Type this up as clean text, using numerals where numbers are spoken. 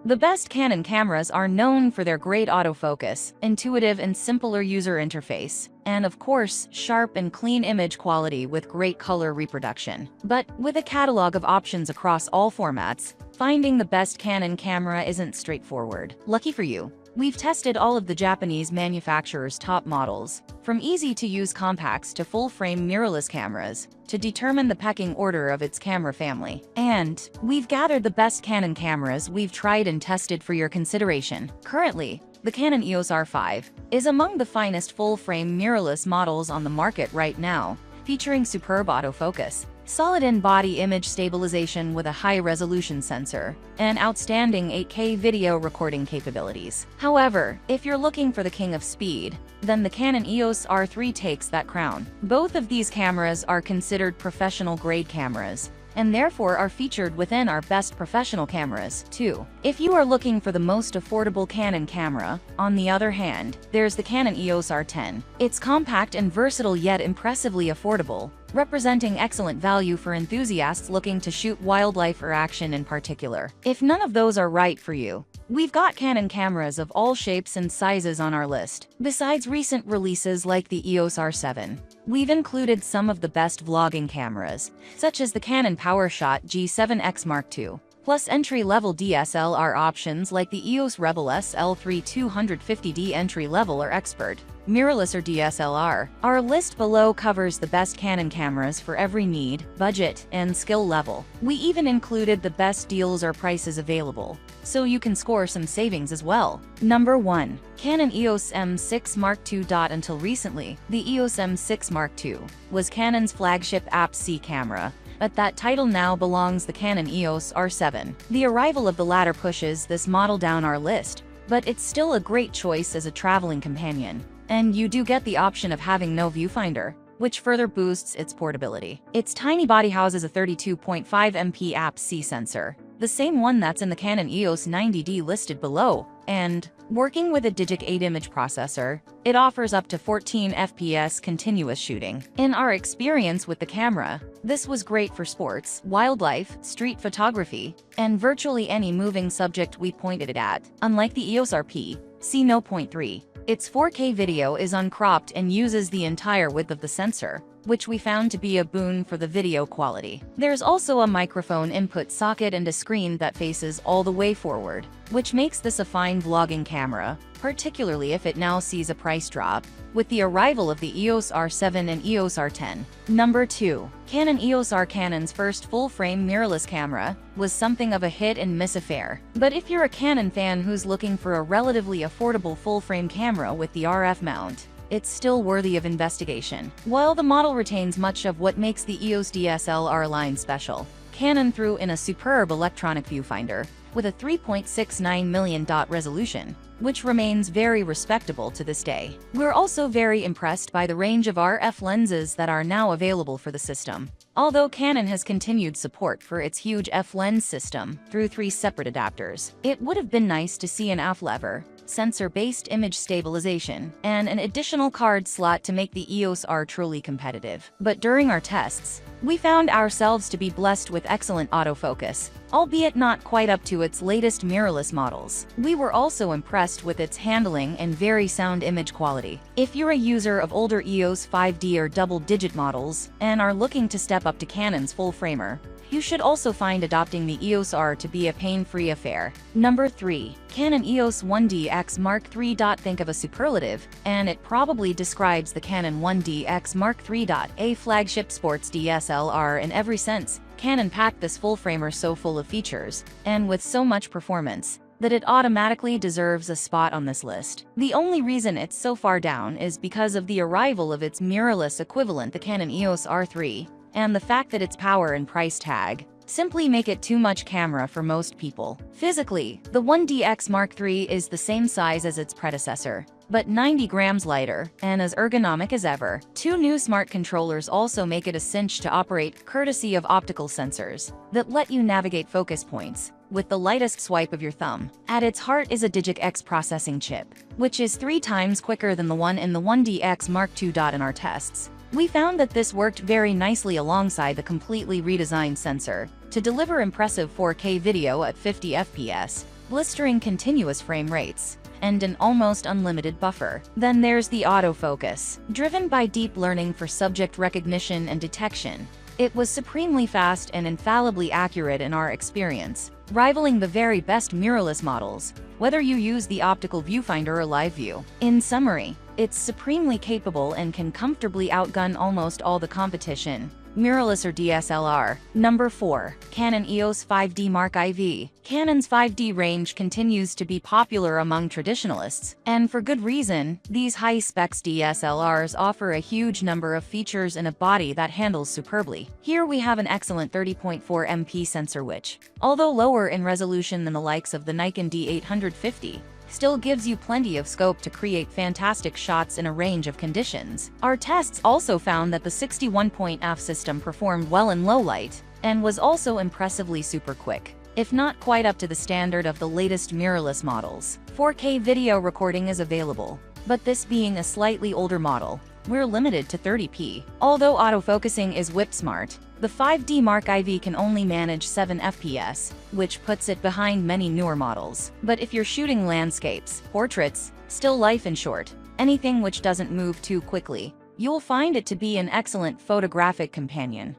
The best Canon cameras are known for their great autofocus, intuitive and simpler user interface, and of course, sharp and clean image quality with great color reproduction. But with a catalog of options across all formats, finding the best Canon camera isn't straightforward. Lucky for you, we've tested all of the Japanese manufacturers' top models, from easy-to-use compacts to full-frame mirrorless cameras, to determine the pecking order of its camera family. And we've gathered the best Canon cameras we've tried and tested for your consideration. Currently, the Canon EOS R5 is among the finest full-frame mirrorless models on the market right now, featuring superb autofocus, solid in-body image stabilization with a high-resolution sensor, and outstanding 8K video recording capabilities. However, if you're looking for the king of speed, then the Canon EOS R3 takes that crown. Both of these cameras are considered professional-grade cameras, and therefore are featured within our best professional cameras, too. If you are looking for the most affordable Canon camera, on the other hand, there's the Canon EOS R10. It's compact and versatile yet impressively affordable, representing excellent value for enthusiasts looking to shoot wildlife or action in particular. If none of those are right for you, we've got Canon cameras of all shapes and sizes on our list. Besides recent releases like the EOS R7, we've included some of the best vlogging cameras, such as the Canon PowerShot G7X Mark II, plus entry-level DSLR options like the EOS Rebel SL3 250D entry-level or expert, mirrorless or DSLR. Our list below covers the best Canon cameras for every need, budget, and skill level. We even included the best deals or prices available, so you can score some savings as well. Number 1. Canon EOS M6 Mark II. Until recently, the EOS M6 Mark II was Canon's flagship APS-C camera, but that title now belongs the Canon EOS R7. The arrival of the latter pushes this model down our list, but it's still a great choice as a traveling companion. And you do get the option of having no viewfinder, which further boosts its portability. Its tiny body houses a 32.5 MP APS-C sensor, the same one that's in the Canon EOS 90D listed below, and, working with a Digic 8 image processor, it offers up to 14 FPS continuous shooting. In our experience with the camera, this was great for sports, wildlife, street photography, and virtually any moving subject we pointed it at. Unlike the EOS RP, see No. 3, its 4K video is uncropped and uses the entire width of the sensor, which we found to be a boon for the video quality. There's also a microphone input socket and a screen that faces all the way forward, which makes this a fine vlogging camera, particularly if it now sees a price drop with the arrival of the EOS R7 and EOS R10. Number 2. Canon EOS R. Canon's first full-frame mirrorless camera was something of a hit-and-miss affair. But if you're a Canon fan who's looking for a relatively affordable full-frame camera with the RF mount, it's still worthy of investigation. While the model retains much of what makes the EOS DSLR line special, Canon threw in a superb electronic viewfinder with a 3.69 million dot resolution, which remains very respectable to this day. We're also very impressed by the range of RF lenses that are now available for the system, although Canon has continued support for its huge F-lens system through 3 separate adapters. It would have been nice to see an AF lever, sensor-based image stabilization, and an additional card slot to make the EOS R truly competitive. But during our tests, we found ourselves to be blessed with excellent autofocus, albeit not quite up to its latest mirrorless models. We were also impressed with its handling and very sound image quality. If you're a user of older EOS 5D or double-digit models and are looking to step up to Canon's full-framer, you should also find adopting the EOS R to be a pain-free affair. Number 3. Canon EOS 1DX Mark III. Think of a superlative, and it probably describes the Canon 1DX Mark III. A flagship sports DSLR in every sense. Canon packed this full-framer so full of features, and with so much performance, that it automatically deserves a spot on this list. The only reason it's so far down is because of the arrival of its mirrorless equivalent, the Canon EOS R3, and the fact that its power and price tag simply make it too much camera for most people. Physically, the 1DX Mark III is the same size as its predecessor, but 90 grams lighter and as ergonomic as ever. 2 new smart controllers also make it a cinch to operate, courtesy of optical sensors that let you navigate focus points with the lightest swipe of your thumb. At its heart is a Digic X processing chip, which is 3 times quicker than the one in the 1DX Mark II. In our tests, we found that this worked very nicely alongside the completely redesigned sensor to deliver impressive 4K video at 50 FPS, blistering continuous frame rates, and an almost unlimited buffer. Then there's the autofocus, driven by deep learning for subject recognition and detection. It was supremely fast and infallibly accurate in our experience, rivaling the very best mirrorless models, whether you use the optical viewfinder or live view. In summary, it's supremely capable and can comfortably outgun almost all the competition. Mirrorless or DSLR. Number 4. Canon EOS 5D Mark IV. Canon's 5D range continues to be popular among traditionalists, and for good reason. These high-specs DSLRs offer a huge number of features and a body that handles superbly. Here we have an excellent 30.4 MP sensor which, although lower in resolution than the likes of the Nikon D850, still gives you plenty of scope to create fantastic shots in a range of conditions. Our tests also found that the 61.f system performed well in low light, and was also impressively super quick, if not quite up to the standard of the latest mirrorless models. 4K video recording is available, but this being a slightly older model, we're limited to 30p. Although autofocusing is whip-smart, the 5D Mark IV can only manage 7 FPS, which puts it behind many newer models. But if you're shooting landscapes, portraits, still life in short, anything which doesn't move too quickly, you'll find it to be an excellent photographic companion.